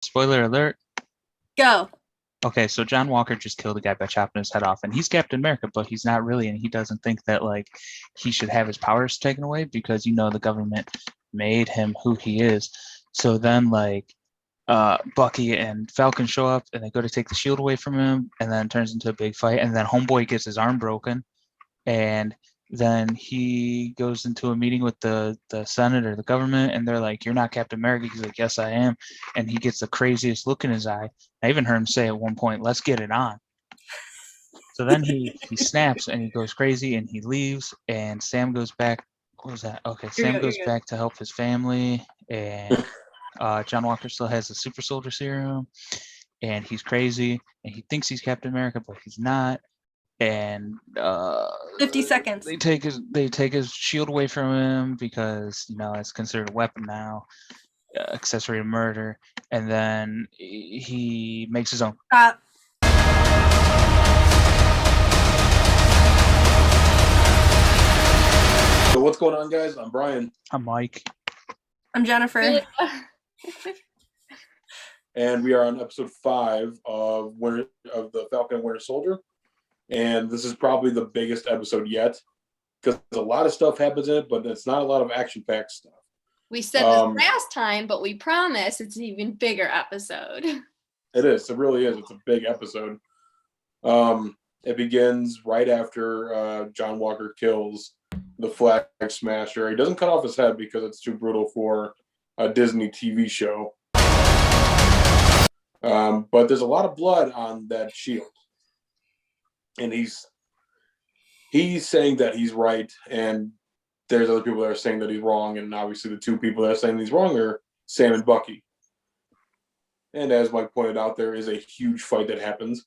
Spoiler alert. Go. Okay, so John Walker just killed a guy by chopping his head off, and he's Captain America, but he's not really, and he doesn't think that like he should have his powers taken away because the government made him who he is. So then Bucky and Falcon show up and they go to take the shield away from him, and then it turns into a big fight, and then Homeboy gets his arm broken, and then he goes into a meeting with the Senate or the government, and they're like, "You're not Captain America." He's like, "Yes, I am," and he gets the craziest look in his eye. I even heard him say at one point, "Let's get it on." So then he snaps and he goes crazy and he leaves, and Sam goes back. What was that? Okay, Sam goes back to help his family, and John Walker still has the super soldier serum, and he's crazy, and he thinks he's Captain America, but he's not. And 50 seconds. They take his shield away from him because it's considered a weapon now, accessory to murder, and then he makes his own. So what's going on, guys? I'm Brian. I'm Mike. I'm Jennifer. And we are on episode 5 of the Falcon and Winter Soldier. And this is probably the biggest episode yet because a lot of stuff happens in it, but it's not a lot of action-packed stuff. We said this last time, but we promise it's an even bigger episode. It is. It really is. It's a big episode. It begins right after John Walker kills the Flag Smasher. He doesn't cut off his head because it's too brutal for a Disney TV show. But there's a lot of blood on that shield. And he's saying that he's right, and there's other people that are saying that he's wrong, and obviously the two people that are saying he's wrong are Sam and Bucky. And as Mike pointed out, there is a huge fight that happens.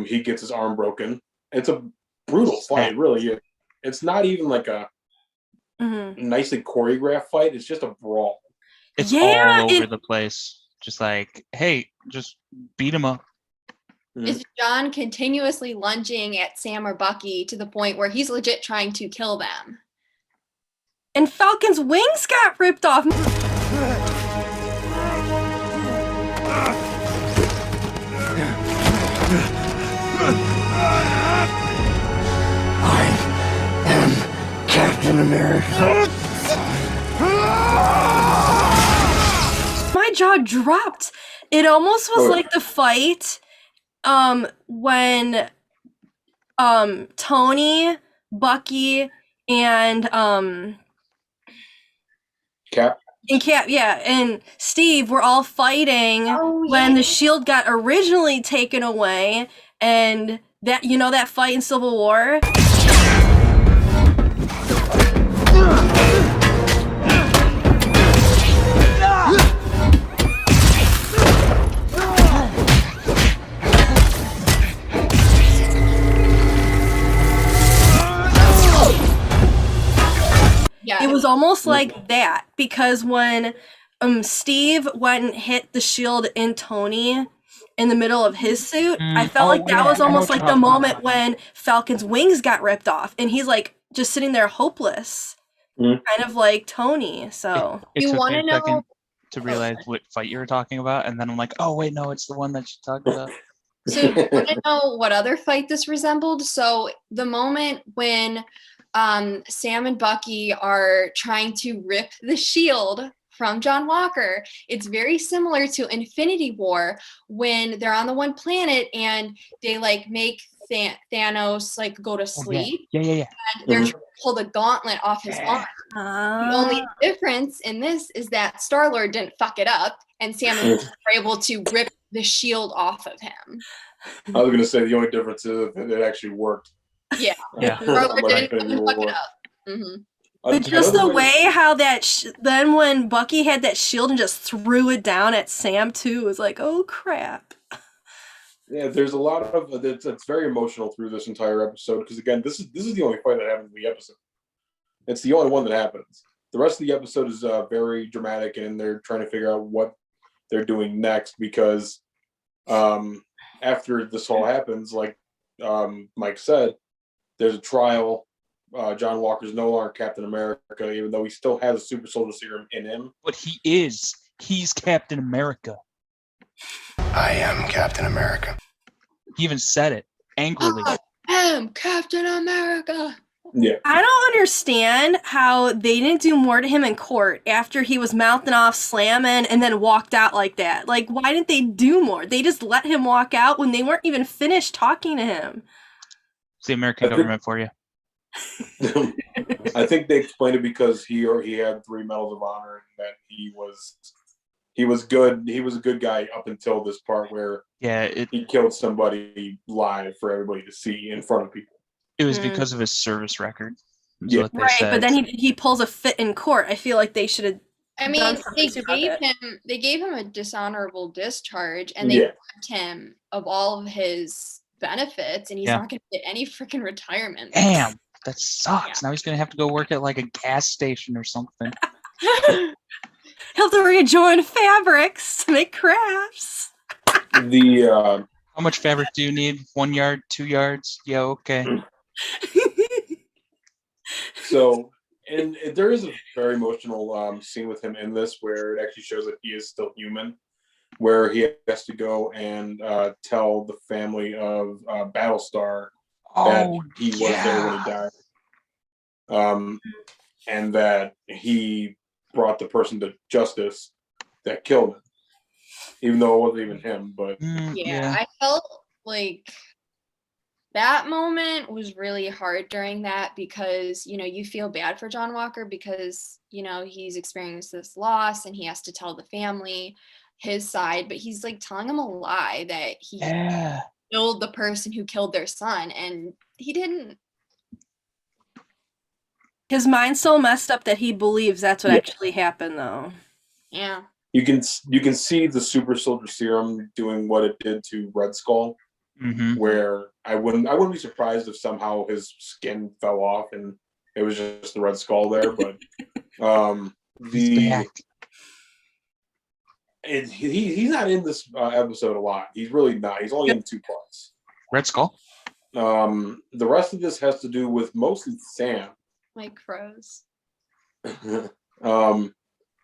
He gets his arm broken. It's a brutal fight, really. It's not even like a nicely choreographed fight. It's just a brawl. It's all over the place. Just like, hey, just beat him up. Is John continuously lunging at Sam or Bucky to the point where he's legit trying to kill them? And Falcon's wings got ripped off. I am Captain America. My jaw dropped. It almost was like the fight when Tony, Bucky, and Cap, and Steve were all fighting when the shield got originally taken away, and that fight in Civil War. It was almost like that, because when Steve went and hit the shield in Tony in the middle of his suit, I felt like that was almost like the moment when Falcon's wings got ripped off, and he's like just sitting there hopeless, kind of like Tony. So you want to know to realize what fight you were talking about, and then I'm like, oh wait, no, it's the one that you talked about. So you want to know what other fight this resembled? So the moment when Sam and Bucky are trying to rip the shield from John Walker, it's very similar to Infinity War when they're on the one planet and they make Thanos go to sleep. Yeah. And they're trying to pull the gauntlet off his arm. The only difference in this is that Star-Lord didn't fuck it up, and Sam and Bucky were able to rip the shield off of him. I was going to say the only difference is that it actually worked. Yeah. Star-Lord didn't fuck it up. But just the way how that then when Bucky had that shield and just threw it down at Sam too, was like, oh crap. Yeah, there's a lot of it's very emotional through this entire episode, because again, this is the only fight that happens in the episode. It's the only one that happens. The rest of the episode is very dramatic, and they're trying to figure out what they're doing next, because after this all happens, like Mike said, there's a trial. John Walker's no longer Captain America, even though he still has a super soldier serum in him. But he's Captain America. I am Captain America. He even said it angrily. I am Captain America. Yeah. I don't understand how they didn't do more to him in court after he was mouthing off, slamming, and then walked out like that. Like, why didn't they do more? They just let him walk out when they weren't even finished talking to him. It's the American government for you. I think they explained it because he had 3 medals of honor and that he was good. He was a good guy up until this part where he killed somebody live for everybody to see in front of people. It was because of his service record. Yeah. What they Right, said. but then he pulls a fit in court. I feel like they should have. I mean, they gave him a dishonorable discharge, and they stripped him of all of his benefits, and he's not going to get any freaking retirement. Damn, that sucks. Now he's going to have to go work at like a gas station or something. He'll have to rejoin fabrics to make crafts. How much fabric do you need? 1 yard, 2 yards? Yeah, okay. So, and there is a very emotional scene with him in this where it actually shows that he is still human, where he has to go and tell the family of Battlestar that he was there when he died, and that he brought the person to justice that killed him, even though it wasn't even him. But I felt like that moment was really hard during that because, you know, you feel bad for John Walker because, you know, he's experienced this loss and he has to tell the family his side, but he's like telling them a lie that he killed the person who killed their son, and he didn't. His mind's so messed up that he believes that's what actually happened, though. Yeah. You can see the super soldier serum doing what it did to Red Skull. Mm-hmm. Where I wouldn't be surprised if somehow his skin fell off and it was just the Red Skull there, but he's not in this episode a lot. He's really not. He's only in 2 parts. Red Skull. The rest of this has to do with mostly Sam. Like froze.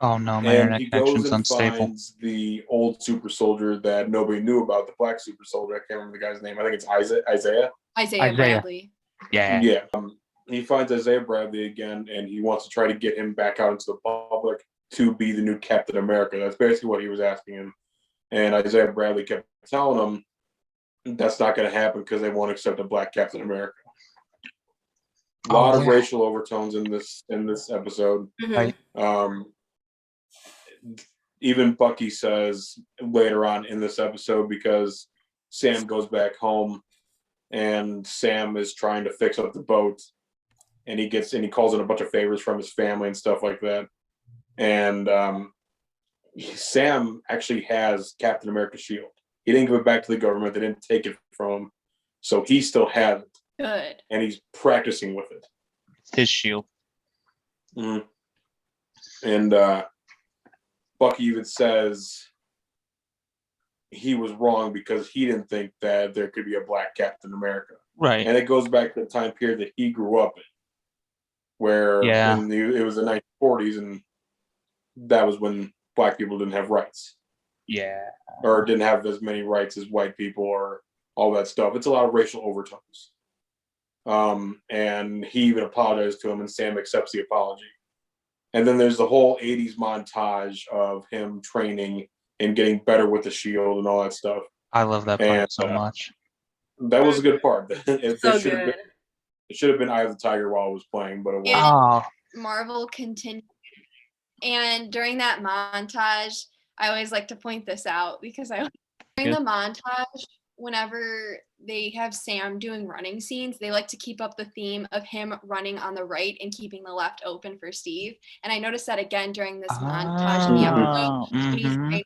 Oh no, my internet connection's unstable. Finds the old super soldier that nobody knew about, the black super soldier. I can't remember the guy's name. I think it's Isaiah. Isaiah Bradley. Yeah. He finds Isaiah Bradley again, and he wants to try to get him back out into the public to be the new Captain America. That's basically what he was asking him. And Isaiah Bradley kept telling him that's not going to happen because they won't accept a black Captain America. A lot of racial overtones in this episode. Right. Even Bucky says later on in this episode, because Sam goes back home and Sam is trying to fix up the boat, and he calls in a bunch of favors from his family and stuff like that. And Sam actually has Captain America's shield. He didn't give it back to the government. They didn't take it from him. So he still has it. Good. And he's practicing with it. His shield. Mm-hmm. And Bucky even says he was wrong because he didn't think that there could be a black Captain America. Right. And it goes back to the time period that he grew up in, where it was the 1940s, and that was when black people didn't have rights. Yeah. Or didn't have as many rights as white people or all that stuff. It's a lot of racial overtones. And he even apologized to him, and Sam accepts the apology. And then there's the whole 80s montage of him training and getting better with the shield and all that stuff. I love that part so much. That was a good part. It should have been Eye of the Tiger while I was playing, but it wasn't. Marvel continued. And during that montage, I always like to point this out because during the montage, whenever they have Sam doing running scenes, they like to keep up the theme of him running on the right and keeping the left open for Steve. And I noticed that again during this montage in the episode. He's on the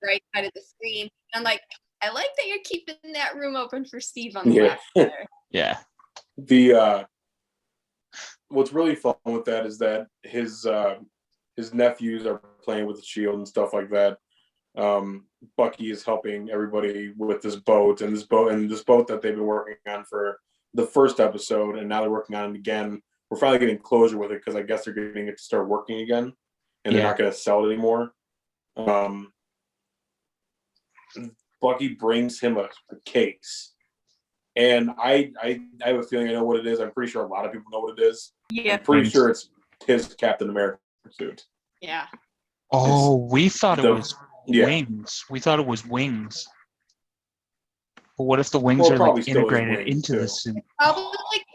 right side of the screen. And I'm like, I like that you're keeping that room open for Steve on the left there. Yeah. What's really fun with that is that his nephews are playing with the shield and stuff like that. Bucky is helping everybody with this boat that they've been working on for the first episode, and now they're working on it again. We're finally getting closure with it because I guess they're getting it to start working again, and they're not going to sell it anymore. Bucky brings him a case. And I have a feeling I know what it is. I'm pretty sure a lot of people know what it is. Yeah. I'm pretty sure it's his Captain America suit. Yeah. Oh, we thought it was yeah. wings. We thought it was wings. But what if the wings Well, are probably like still is integrated wings, into too. the suit? Probably like,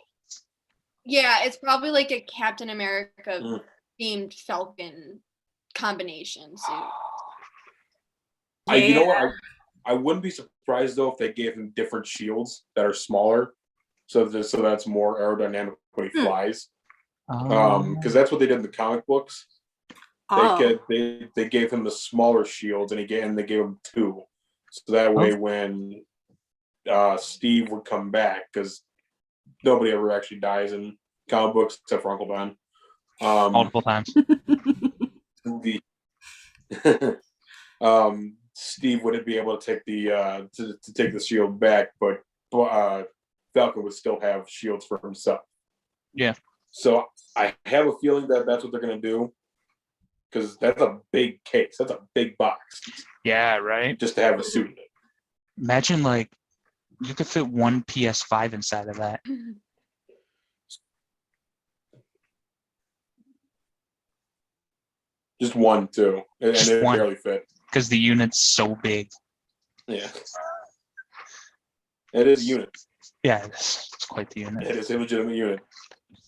yeah, it's probably like a Captain America themed Falcon combination suit. You know what? I wouldn't be surprised though if they gave him different shields that are smaller, so that's more aerodynamic when he flies. Because that's what they did in the comic books. They gave him the smaller shields, and they gave him 2, so that way when Steve would come back, because nobody ever actually dies in comic books except for Uncle Ben. Multiple times. Steve wouldn't be able to take the to take the shield back, but Falcon would still have shields for himself. Yeah. So I have a feeling that that's what they're going to do, because that's a big case. That's a big box. Yeah, right. Just to have a suit in it. Imagine like you could fit one PS5 inside of that. Just one, too, and it barely fit. Because the unit's so big. Yeah. It is a unit. Yeah, it's quite the unit. It is a legitimate unit.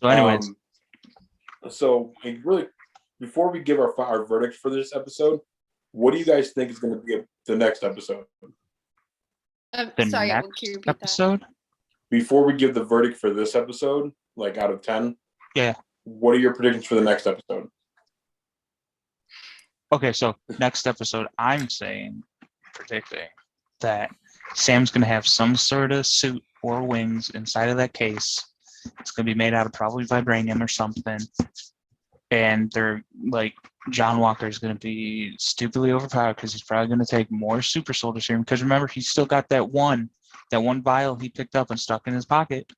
So anyways. So really, before we give our verdict for this episode, what do you guys think is going to be the next episode? Sorry, next can you repeat episode? that? Before we give the verdict for this episode, like out of 10, yeah. What are your predictions for the next episode? Okay, so next episode, I'm predicting that Sam's going to have some sort of suit or wings inside of that case. It's going to be made out of probably vibranium or something. And they're like, John Walker is going to be stupidly overpowered because he's probably going to take more super soldier serum. Because remember, he's still got that one vial he picked up and stuck in his pocket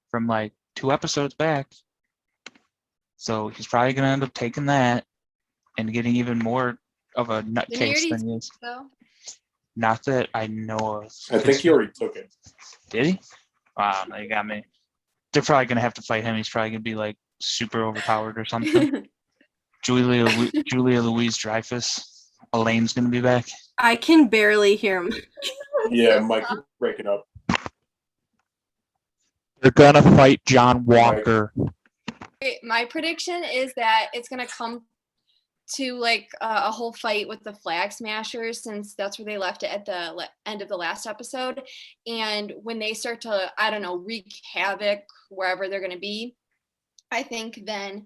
from like 2 episodes back. So he's probably going to end up taking that and getting even more of a nutcase than he is. Though? Not that I know of. I think he already took it. Did he? Wow, now you got me. They're probably going to have to fight him. He's probably going to be like super overpowered or something. Julia Louise-Dreyfus. Elaine's going to be back. I can barely hear him. Yeah, Mike, you're breaking up. They're going to fight John Walker. My prediction is that it's going to come to like a whole fight with the Flag Smashers, since that's where they left it at the end of the last episode. And when they start to, I don't know, wreak havoc wherever they're going to be, I think then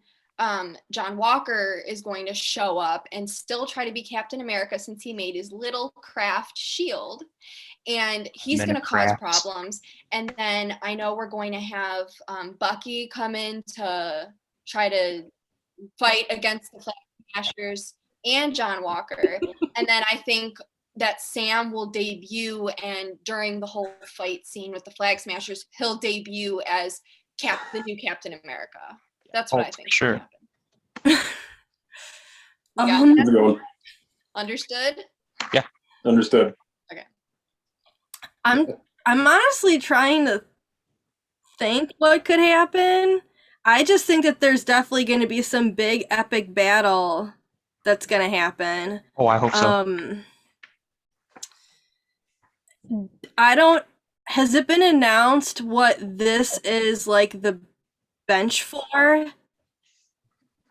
John Walker is going to show up and still try to be Captain America, since he made his little craft shield, and he's going to cause problems. And then I know we're going to have Bucky come in to try to fight against the Flag Smashers and John Walker. And then I think that Sam will debut, and during the whole fight scene with the Flag Smashers, he'll debut as the new Captain America. That's what I think. Sure. Understood? Yeah. Understood. Okay. I'm honestly trying to think what could happen. I just think that there's definitely going to be some big epic battle that's going to happen. Oh, I hope so. Has it been announced what this is like the bench for?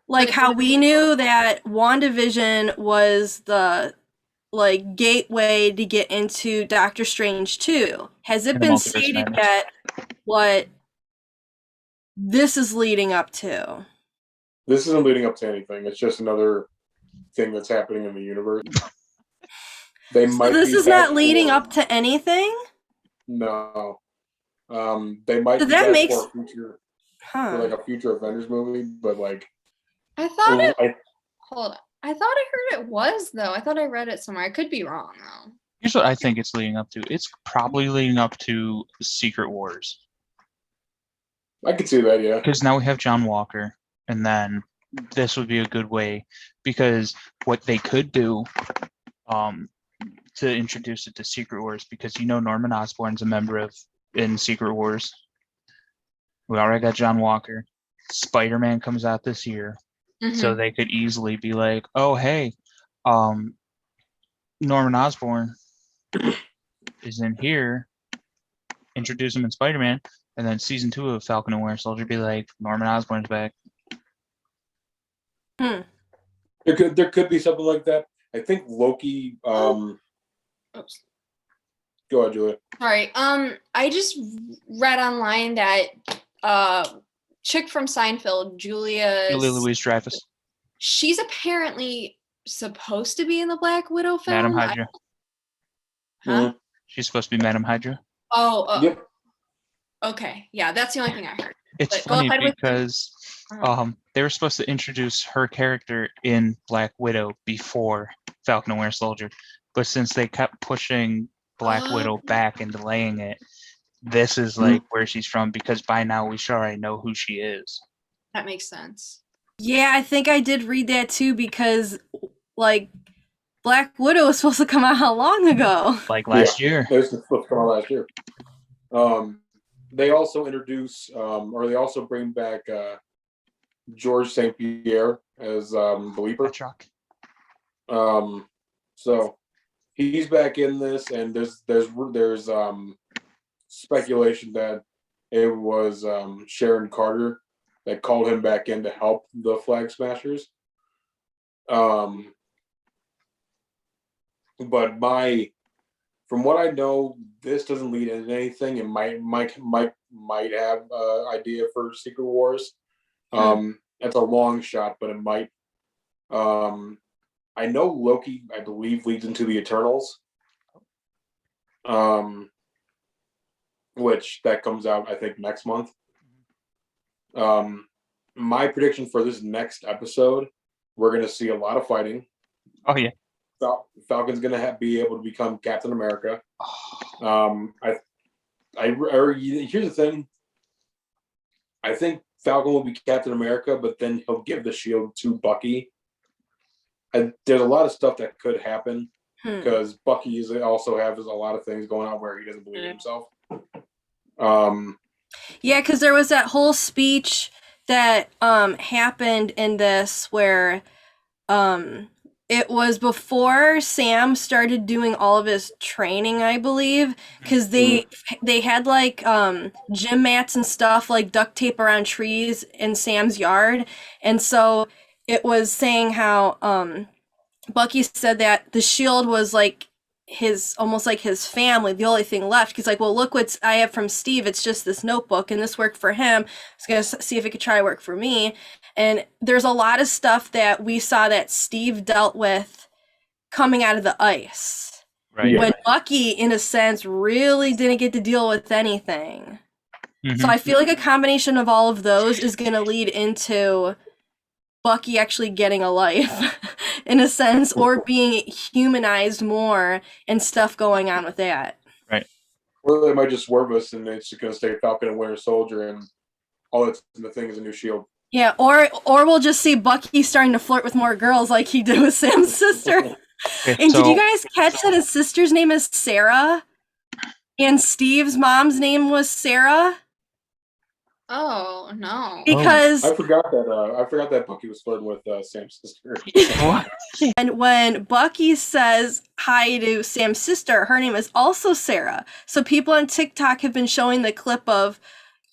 Like how we knew that WandaVision was the like gateway to get into Doctor Strange 2. Has it been stated yet what this is leading up to? This isn't leading up to anything. It's just another thing that's happening in the universe. This is not leading up to anything? No. They might do that make for like a future Avengers movie, but like I thought hold on. I thought I heard it was though. I thought I read it somewhere. I could be wrong though. Here's what I think it's leading up to. It's probably leading up to Secret Wars. I could see that, yeah. Because now we have John Walker, and then this would be a good way, because what they could do, to introduce it to Secret Wars, because Norman Osborn's a member in Secret Wars. We already got John Walker. Spider-Man comes out this year, so they could easily be like, "Oh, hey, Norman Osborn is in here. Introduce him in Spider-Man." And then season 2 of Falcon and Winter Soldier be like, Norman Osborn's back. There could be something like that. I think Loki. Go ahead, Julia. Sorry. I just read online that chick from Seinfeld, Julia Louis-Dreyfus. She's apparently supposed to be in the Black Widow film. Madam Hydra. Huh? She's supposed to be Madam Hydra. Oh. Yep. Okay. Yeah, that's the only thing I heard. It's funny because they were supposed to introduce her character in Black Widow before Falcon and Winter Soldier, but since they kept pushing Black Widow back and delaying it, this is like where she's from, because by now we should already know who she is. That makes sense. Yeah, I think I did read that too, because like Black Widow was supposed to come out how long ago? Like last year. It was supposed to come out last year. They also introduce, or they also bring back George St. Pierre as the Leaper. So he's back in this, and there's speculation that it was Sharon Carter that called him back in to help the Flag Smashers. But from what I know, this doesn't lead into anything. It might have idea for Secret Wars. That's a long shot, but it might. I know Loki, I believe, leads into the Eternals. Which that comes out, I think, next month. My prediction for this next episode, we're going to see a lot of fighting. Oh yeah. Falcon's going to be able to become Captain America. Here's the thing. I think Falcon will be Captain America, but then he'll give the shield to Bucky. And there's a lot of stuff that could happen because Bucky also has a lot of things going on where he doesn't believe in himself. Yeah, because there was that whole speech that happened in this where it was before Sam started doing all of his training, I believe, because they had like gym mats and stuff, like duct tape around trees in Sam's yard, and so it was saying how Bucky said that the shield was like almost like his family, the only thing left. He's like, well, look what I have from Steve. It's just this notebook, and this worked for him. I was going to see if it could try to work for me. And there's a lot of stuff that we saw that Steve dealt with coming out of the ice. Right. When Bucky, in a sense, really didn't get to deal with anything. So I feel like a combination of all of those is going to lead into Bucky actually getting a life, in a sense, or being humanized more and stuff going on with that. Right. Or they might just swerve us and it's just going to stay Falcon and Winter Soldier and all that's in the thing is a new shield. Yeah, or we'll just see Bucky starting to flirt with more girls like he did with Sam's sister. And did you guys catch that his sister's name is Sarah? And Steve's mom's name was Sarah? Oh no! Because I forgot that Bucky was flirting with Sam's sister. And when Bucky says hi to Sam's sister, her name is also Sarah. So people on TikTok have been showing the clip of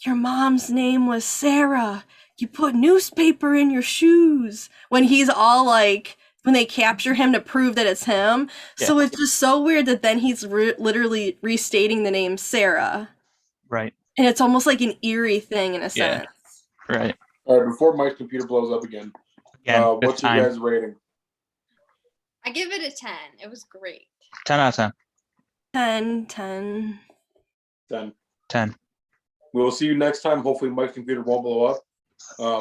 your mom's name was Sarah. You put newspaper in your shoes. When he's all like, when they capture him to prove that it's him. Yeah. So it's just so weird that then he's literally restating the name Sarah. Right. And it's almost like an eerie thing in a sense. Right. All right, before Mike's computer blows up again, what's your guys' rating? I give it a 10. It was great. 10 out of 10. 10. We'll see you next time. Hopefully Mike's computer won't blow up.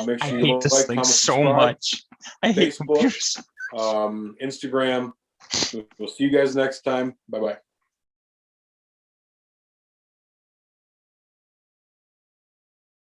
Make sure you like, comment, so subscribe. much. I hate Facebook, computers. Instagram. We'll see you guys next time. Bye-bye.